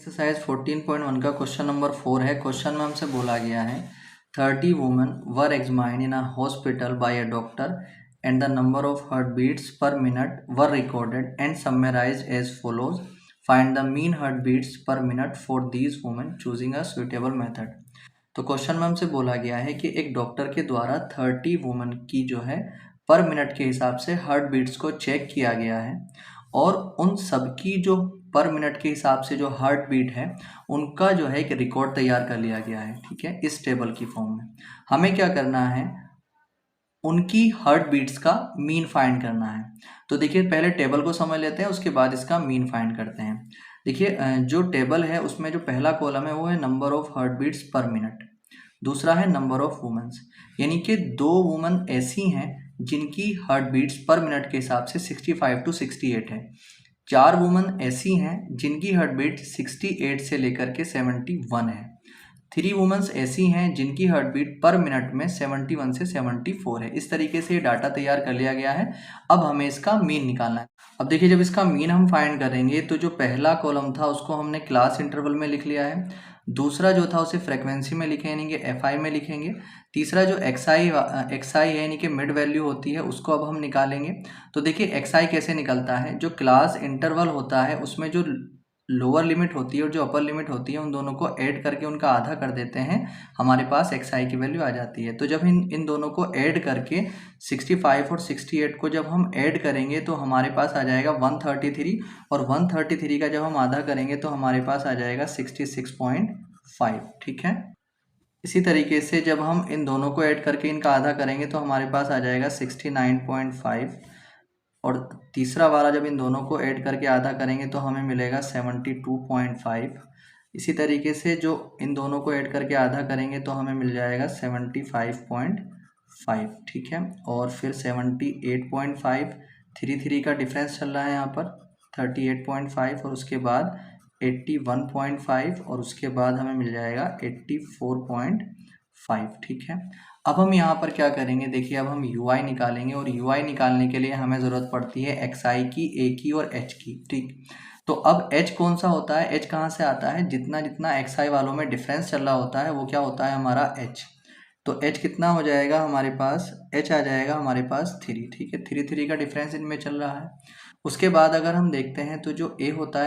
Exercise 14.1 का question number 4 है। Question में हमसे बोला गया है 30 women were examined in a hospital by a doctor and the number of heart beats per minute were recorded and summarized as follows. Find the mean heart beats per minute for these women choosing a suitable method. तो question में हमसे बोला गया है कि एक doctor के द्वारा 30 वुमेन की जो है पर मिनट के हिसाब से हार्ट बीट्स को चेक किया गया है और उन सबकी जो पर मिनट के हिसाब से जो हार्ट बीट है उनका जो है एक रिकॉर्ड तैयार कर लिया गया है। ठीक है, इस टेबल की फॉर्म में हमें क्या करना है, उनकी हार्ट बीट्स का मीन फाइंड करना है। तो देखिए पहले टेबल को समझ लेते हैं, उसके बाद इसका मीन फाइंड करते हैं। देखिए जो टेबल है उसमें जो पहला कॉलम है वो है number of heart beats per minute, दूसरा है नंबर ऑफ वुमेन्स, यानी कि 2 वुमेन ऐसी हैं जिनकी हार्ट बीट्स पर मिनट के हिसाब से 65 टू 68 है। 4 वुमेन ऐसी हैं जिनकी हार्ट बीट 68 से लेकर के 71 है। 3 वुमेन्स ऐसी हैं जिनकी हार्ट बीट पर मिनट में 71 से 74 है। इस तरीके से डाटा तैयार कर लिया गया है। अब हमें इसका मीन निकालना है। अब देखिए जब इसका मीन हम फाइंड करेंगे तो जो पहला कॉलम था उसको हमने क्लास इंटरवल में लिख लिया है, दूसरा जो था उसे फ्रीक्वेंसी में लिखे यानी कि एफआई में लिखेंगे, तीसरा जो एक्सआई है यानी कि मिड वैल्यू होती है उसको अब हम निकालेंगे। तो देखिए एक्सआई कैसे निकलता है, जो क्लास इंटरवल होता है उसमें जो लोअर लिमिट होती है और जो अपर लिमिट होती है उन दोनों को ऐड करके उनका आधा कर देते हैं, हमारे पास एक्सआई की वैल्यू आ जाती है। तो जब इन दोनों को ऐड करके 65 और 68 को जब हम ऐड करेंगे तो हमारे पास आ जाएगा 133 और 133 का जब हम आधा करेंगे तो हमारे पास आ जाएगा 66.5। ठीक है, इसी तरीके से जब हम इन दोनों को ऐड करके इनका आधा करेंगे तो हमारे पास आ जाएगा 69.5 और तीसरा वाला जब इन दोनों को ऐड करके आधा करेंगे तो हमें मिलेगा 72.5। इसी तरीके से जो इन दोनों को ऐड करके आधा करेंगे तो हमें मिल जाएगा 75.5। ठीक है, और फिर 78.5, 3 का डिफरेंस चल रहा है यहाँ पर 38.5 और उसके बाद 81.5 और उसके बाद हमें मिल जाएगा 84.5। ठीक है, अब हम यहाँ पर क्या करेंगे, देखिए अब हम UI निकालेंगे और UI निकालने के लिए हमें ज़रूरत पड़ती है XI की, A की और H की। ठीक, तो अब H कौन सा होता है, H कहाँ से आता है, जितना जितना XI वालों में डिफरेंस चल रहा होता है वो क्या होता है हमारा H। तो H कितना हो जाएगा हमारे पास, H आ जाएगा हमारे पास 3। ठीक है, 3 का डिफरेंस इनमें चल रहा है। उसके बाद अगर हम देखते हैं तो जो A होता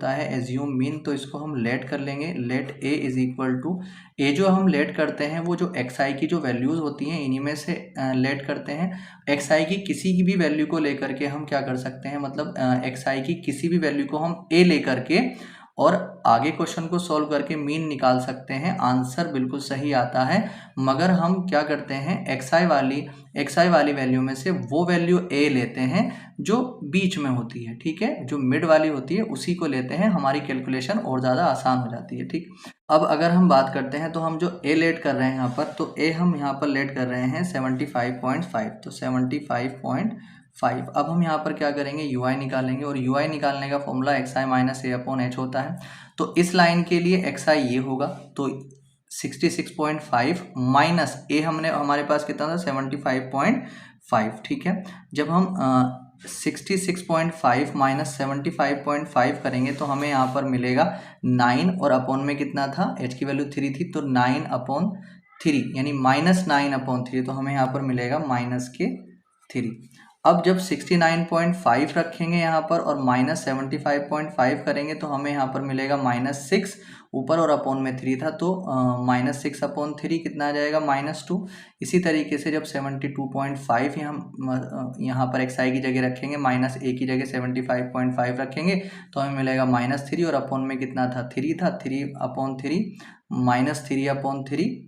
है एज्यूम मीन, तो इसको हम लेट कर लेंगे, let A is equal to A जो हम लेट करते हैं वो जो XI की जो वैल्यूज़ होती हैं इन्हीं में से लेट करते हैं। XI की किसी की भी वैल्यू को लेकर के हम क्या कर सकते हैं, मतलब XI की किसी भी वैल्यू को हम A लेकर के और आगे क्वेश्चन को सॉल्व करके मीन निकाल सकते हैं। आंसर बिल्कुल सही आता है, मगर हम क्या करते हैं XI वाली वैल्यू में से वो वैल्यू A लेते हैं जो बीच में होती है। ठीक है, जो मिड वाली होती है उसी को लेते हैं, हमारी कैलकुलेशन और ज़्यादा आसान हो जाती है। ठीक, अब अगर हम बात करते हैं तो हम जो A लेट कर रहे हैं यहाँ पर, तो A हम यहाँ पर लेट कर रहे हैं 75.5, तो 75.5। अब हम यहाँ पर क्या करेंगे, UI निकालेंगे और UI निकालने का formula XI minus A upon H होता है। तो इस लाइन के लिए XI ये होगा, तो 66.5 माइनस A हमने हमारे पास कितना था 75.5। ठीक है, जब हम 66.5 माइनस 75.5 करेंगे तो हमें यहाँ पर मिलेगा 9 और अपॉन में कितना था, H की वैल्यू 3 थी तो 9/3 यानी -9/3, तो हमें यहाँ पर मिलेगा -3। अब जब 69.5 रखेंगे यहाँ पर और -75.5 करेंगे तो हमें यहाँ पर मिलेगा -6, ऊपर और अपॉन में 3 था तो -6/3 कितना आ जाएगा -2। इसी तरीके से जब 72.5 यहाँ पर XI की जगह रखेंगे, -A की जगह 75.5 रखेंगे तो हमें मिलेगा -3 और अपॉन में कितना था 3 था, 3/3 -3/3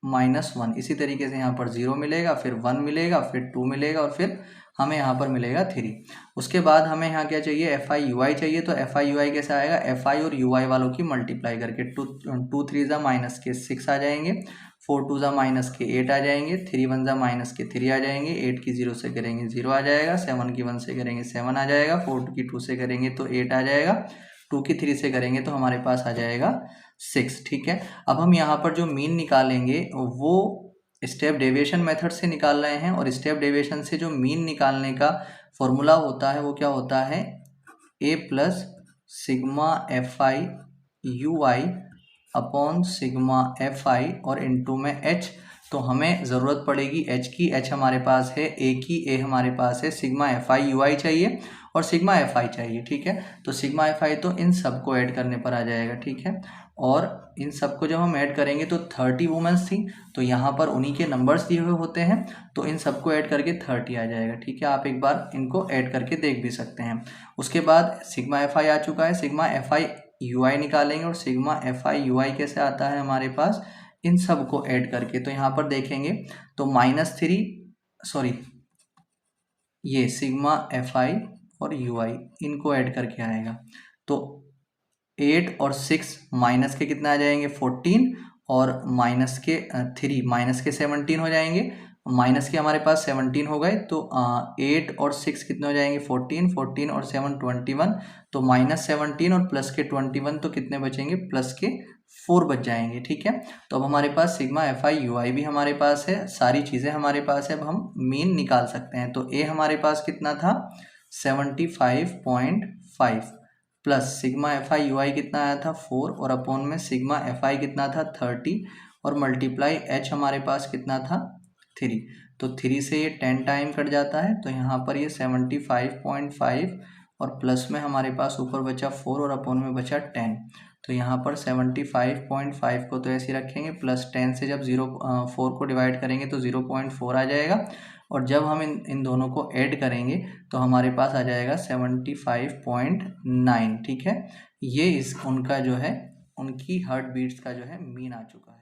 -1। इसी तरीके से यहाँ पर 0 मिलेगा, फिर 1 मिलेगा, फिर 2 मिलेगा और फिर हमें यहाँ पर मिलेगा 3। उसके बाद हमें यहाँ क्या चाहिए, FI UI चाहिए। तो FI UI कैसे आएगा, FI और UI वालों की मल्टीप्लाई करके 2 3 -6 आ जाएंगे, 4 2 -8 आ जाएंगे, 3 1 -3 आ जाएंगे, 8 की 0 से करेंगे 0 आ जाएगा, 7 की 1 से करेंगे 7 आ जाएगा, 4 की 2 से करेंगे तो 8 आ जाएगा, 2 की 3 से करेंगे तो हमारे पास आ जाएगा 6। ठीक है, अब हम यहाँ पर जो मीन निकालेंगे वो स्टेप डेविएशन मेथड से निकाल रहे हैं और स्टेप डेविएशन से जो मीन निकालने का फॉर्मूला होता है वो क्या होता है, A plus sigma FI you I upon sigma F आई और इनटू में एच। तो हमें ज़रूरत पड़ेगी एच की, एच हमारे पास है, ए की, ए हमारे पास है, सिग्मा एफ आई यू आई चाहिए और सिग्मा एफ आई चाहिए। ठीक है, तो सिग्मा एफ आई तो इन सबको ऐड करने पर आ जाएगा। ठीक है, और इन सबको जब हम ऐड करेंगे तो 30 वुमेन्स थी, तो यहाँ पर उन्हीं के नंबर्स दिए हुए होते हैं, तो इन सबको ऐड करके 30 आ जाएगा। ठीक है, आप एक बार इनको ऐड करके देख भी सकते हैं। उसके बाद सिग्मा एफ आई आ चुका है, सिग्मा एफ आई यू आई निकालेंगे और सिग्मा एफ आई यू आई कैसे आता है हमारे पास, इन सब को ऐड करके। तो यहाँ पर देखेंगे तो -3 सॉरी ये सिग्मा एफ आई और यू आई इनको ऐड करके आएगा। तो 8 और 6 माइनस के कितना आ जाएंगे 14 और माइनस के 3 माइनस के 17 हो जाएंगे। माइनस के हमारे पास 17 हो गए, तो 8 और 6 कितने हो जाएंगे 14, 14 और 7 21, तो -17 और प्लस के 21 तो कितने बचेंगे प्लस के 4 बच जाएंगे। ठीक है, तो अब हमारे पास सिग्मा एफ आई यू आई भी हमारे पास है, सारी चीज़ें हमारे पास है, अब हम मीन निकाल सकते हैं। तो ए हमारे पास कितना था 75.5 plus sigma F I U I कितना आया था 4 और अपॉन में सिग्मा एफ आई कितना था 30 और मल्टीप्लाई एच हमारे पास कितना था 3। तो 3 से ये 10 टाइम कट जाता है, तो यहाँ पर ये 75.5 और प्लस में हमारे पास ऊपर बचा 4 और अपॉन में बचा 10। तो यहाँ पर 75.5 को तो ऐसे रखेंगे, प्लस 10 से जब 4 को डिवाइड करेंगे तो 0.4 आ जाएगा, और जब हम इन दोनों को ऐड करेंगे तो हमारे पास आ जाएगा 75.9। ठीक है, ये उनका जो है उनकी हार्ट बीट्स का जो है मीन आ चुका है।